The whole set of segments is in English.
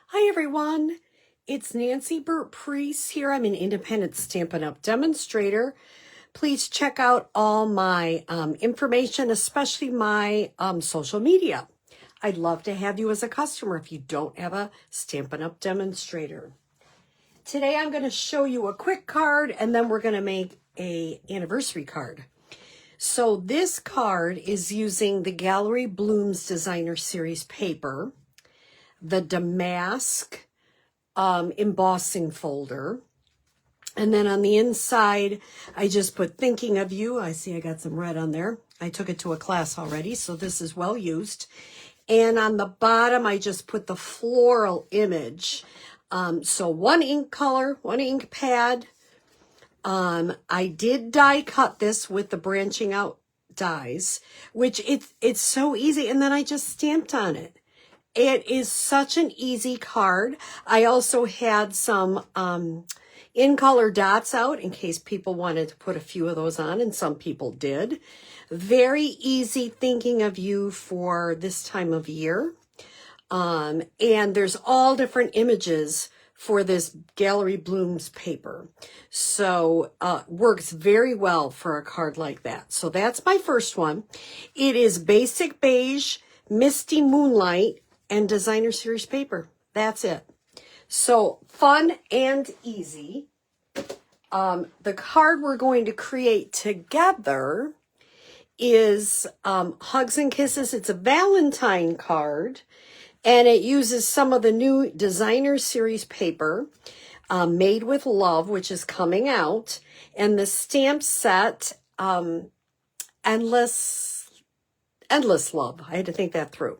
Hi everyone, it's Nancy Burt-Preece here. I'm an independent Stampin' Up! Demonstrator. Please check out all my information, especially my social media. I'd love to have you as a customer if you don't have a Stampin' Up! Demonstrator. Today I'm going to show you a quick card and then we're going to make an anniversary card. So this card is using the Gallery Blooms Designer Series paper, the Damask embossing folder, and then on the inside I just put thinking of you. I see I got some red on there. I took it to a class already, so this is well used. And on the bottom I just put the floral image. So one ink color, one ink pad. I did die cut this with the branching out dies, which it's so easy, and then I just stamped on it. It is such an easy card. I also had some in-color dots out in case people wanted to put a few of those on, and some people did. Very easy thinking of you for this time of year. And there's all different images for this Gallery Blooms paper. So works very well for a card like that. So that's my first one. It is Basic Beige, Misty Moonlight, and Designer Series paper. That's it. So fun and easy. The card we're going to create together is Hugs and Kisses. It's a Valentine card, and it uses some of the new Designer Series paper, Made with Love, which is coming out, and the stamp set, Endless Love. I had to think that through.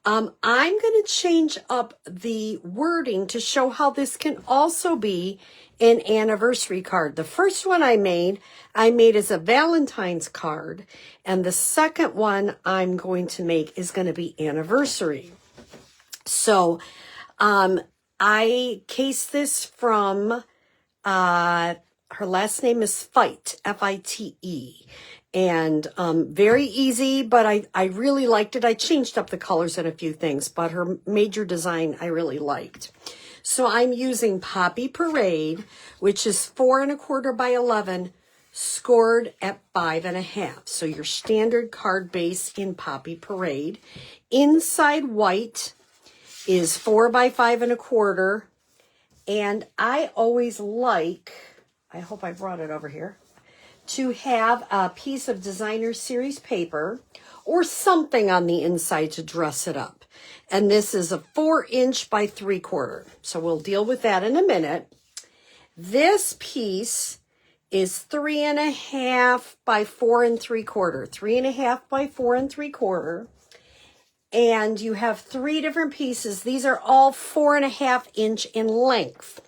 I'm going to change up the wording to show how this can also be an anniversary card. The first one I made as a Valentine's card, and the second one I'm going to make is going to be anniversary. So I cased this from, her last name is Fite, F-I-T-E. And very easy, but I really liked it. I changed up the colors and a few things, but her major design I really liked. So I'm using Poppy Parade, which is 4 1/4 by 11, scored at 5 1/2. So your standard card base in Poppy Parade. Inside white is 4 by 5 1/4. And I always like, I hope I brought it over here, to have a piece of Designer Series paper or something on the inside to dress it up. And this is a 4 by 3/4. So we'll deal with that in a minute. This piece is 3 1/2 by 4 3/4. 3 1/2 by 4 3/4. And you have 3 different pieces. These are all 4 1/2 in length.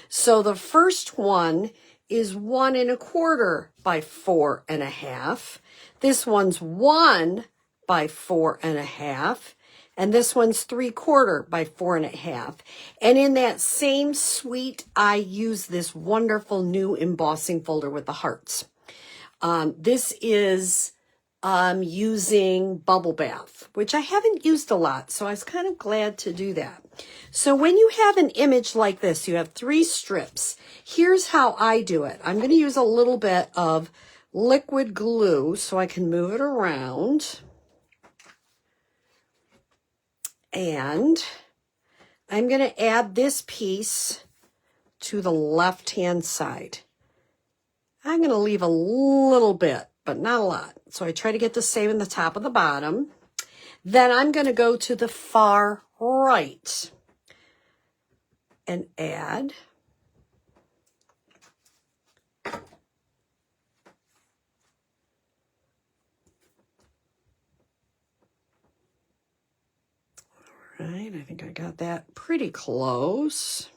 So the first one is 1 1/4 by 4 1/2. This one's 1 by 4 1/2. And this one's 3/4 by 4 1/2. And in that same suite, I use this wonderful new embossing folder with the hearts. This is using Bubble Bath, which I haven't used a lot, so I was kind of glad to do that. So when you have an image like this, you have 3 strips. Here's how I do it. I'm going to use a little bit of liquid glue so I can move it around. And I'm going to add this piece to the left-hand side. I'm going to leave a little bit, but not a lot. So I try to get the same in the top and the bottom. Then I'm going to go to the far right and add all right, I think I got that pretty close.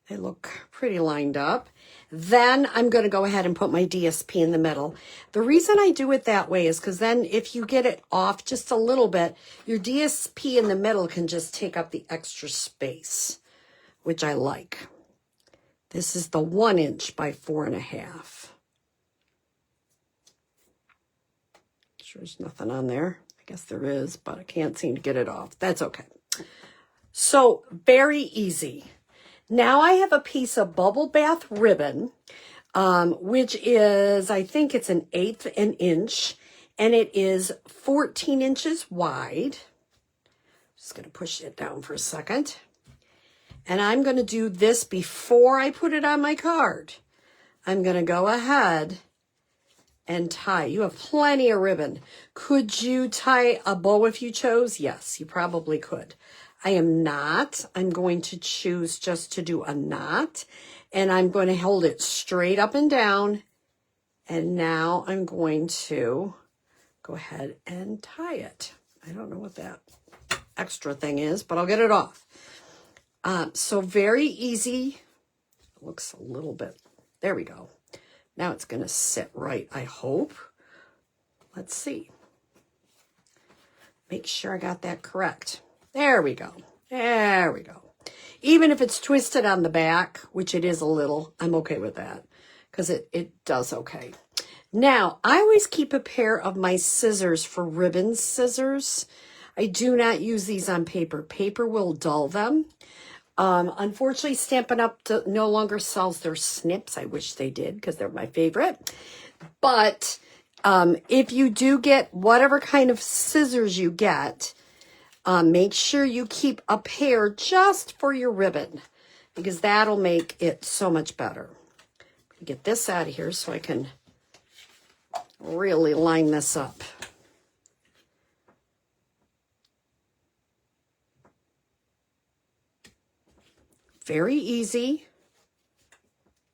They look pretty lined up. Then I'm going to go ahead and put my DSP in the middle. The reason I do it that way is because then if you get it off just a little bit, your DSP in the middle can just take up the extra space, which I like. This is the 1 by 4 1/2. Sure there's nothing on there. I guess there is, but I can't seem to get it off. That's okay. So very easy. Now I have a piece of bubble bath ribbon, which is, I think it's 1/8 an inch, and it is 14 inches wide. Just going to push it down for a second. And I'm going to do this before I put it on my card. I'm going to go ahead and tie. You have plenty of ribbon. Could you tie a bow if you chose? Yes, you probably could. I am not. I'm going to choose just to do a knot, and I'm going to hold it straight up and down. And now I'm going to go ahead and tie it. I don't know what that extra thing is, but I'll get it off. So very easy. It looks a little bit, there we go. Now it's going to sit right, I hope. Let's see. Make sure I got that correct. There we go. There we go. Even if it's twisted on the back, which it is a little, I'm okay with that because it does okay. Now, I always keep a pair of my scissors for ribbon scissors. I do not use these on paper. Paper will dull them. Unfortunately, Stampin' Up! No longer sells their snips. I wish they did because they're my favorite. But if you do get whatever kind of scissors you get, make sure you keep a pair just for your ribbon because that'll make it so much better. Get this out of here so I can really line this up. Very easy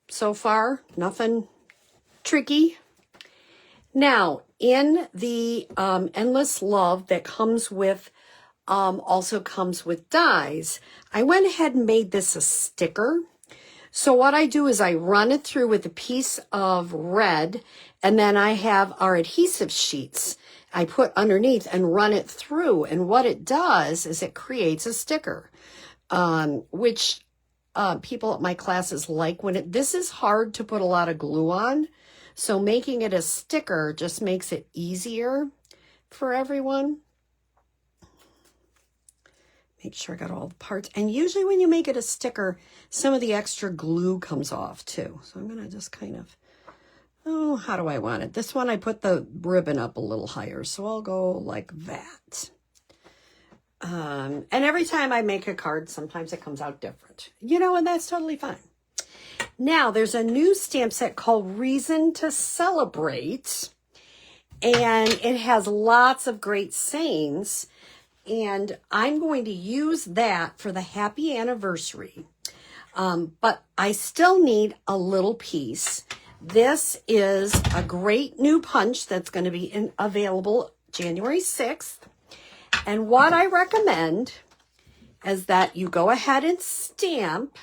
so far, nothing tricky. Now, in the Endless Love that comes with, also comes with dies, I went ahead and made this a sticker. So what I do is I run it through with a piece of red, and then I have our adhesive sheets I put underneath and run it through. And what it does is it creates a sticker, which people at my classes like when this is hard to put a lot of glue on. So making it a sticker just makes it easier for everyone. Make sure I got all the parts. And usually when you make it a sticker, some of the extra glue comes off too. So I'm going to just kind of, how do I want it? This one, I put the ribbon up a little higher. So I'll go like that. And every time I make a card, sometimes it comes out different, and that's totally fine. Now, there's a new stamp set called Reason to Celebrate, and it has lots of great sayings, and I'm going to use that for the happy anniversary, but I still need a little piece. This is a great new punch that's going to be available January 6th. And what I recommend is that you go ahead and stamp.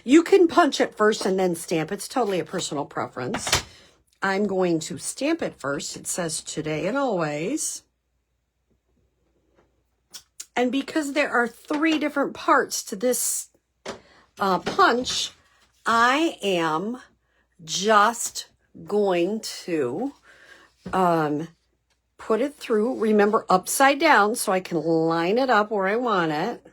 You can punch it first and then stamp. It's totally a personal preference. I'm going to stamp it first. It says today and always. And because there are 3 different parts to this punch, I am just going to put it through, remember, upside down so I can line it up where I want it.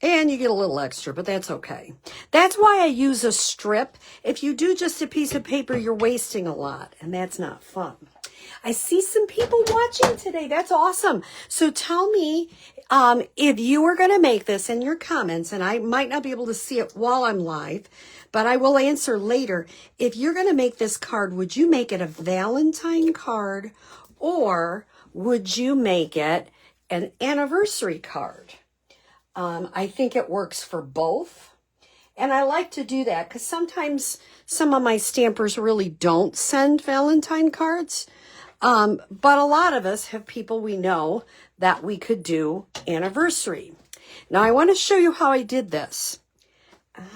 And you get a little extra, but that's okay. That's why I use a strip. If you do just a piece of paper, you're wasting a lot, and that's not fun. I see some people watching today. That's awesome. So tell me if you are going to make this in your comments, and I might not be able to see it while I'm live, but I will answer later. If you're going to make this card, would you make it a Valentine card, or would you make it an anniversary card? I think it works for both. And I like to do that because sometimes some of my stampers really don't send Valentine cards. But a lot of us have people we know that we could do anniversary. Now, I want to show you how I did this.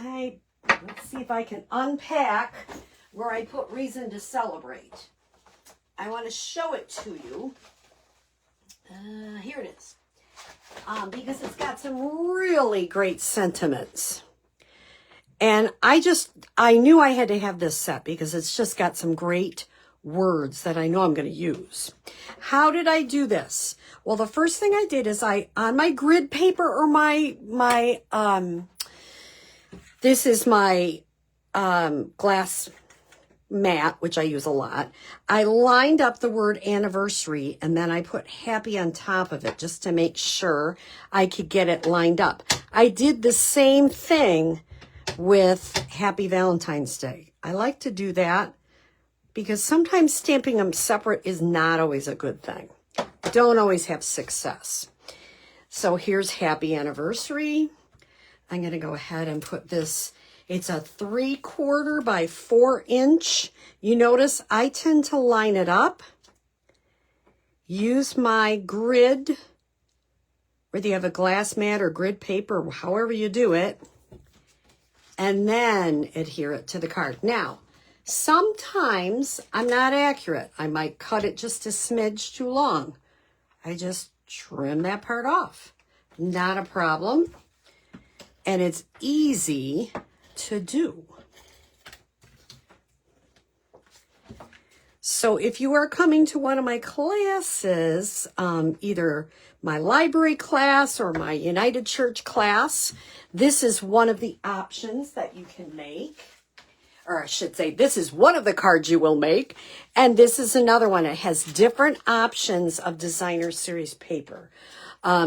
Let's see if I can unpack where I put Reason to Celebrate. I want to show it to you. Here it is. Because it's got some really great sentiments. And I knew I had to have this set because it's just got some great words that I know I'm going to use. How did I do this? Well, the first thing I did is on my grid paper or this is my glass mat, which I use a lot. I lined up the word anniversary and then I put happy on top of it just to make sure I could get it lined up. I did the same thing with Happy Valentine's Day. I like to do that because sometimes stamping them separate is not always a good thing. Don't always have success. So here's Happy Anniversary. I'm going to go ahead and put this. It's a 3/4 by 4 inch. You notice I tend to line it up. Use my grid, whether you have a glass mat or grid paper, however you do it, and then adhere it to the card. Now, sometimes I'm not accurate. I might cut it just a smidge too long. I just trim that part off. Not a problem. And it's easy to do. So if you are coming to one of my classes, either my library class or my United Church class, this is one of the options that you can make. Or I should say, this is one of the cards you will make. And this is another one. It has different options of designer series paper.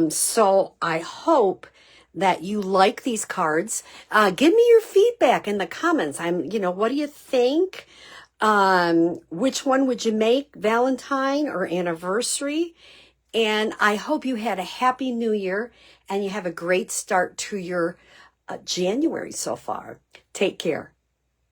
So I hope that you like these cards. Give me your feedback in the comments. What do you think? Which one would you make, Valentine or anniversary? And I hope you had a happy new year and you have a great start to your January so far. Take care.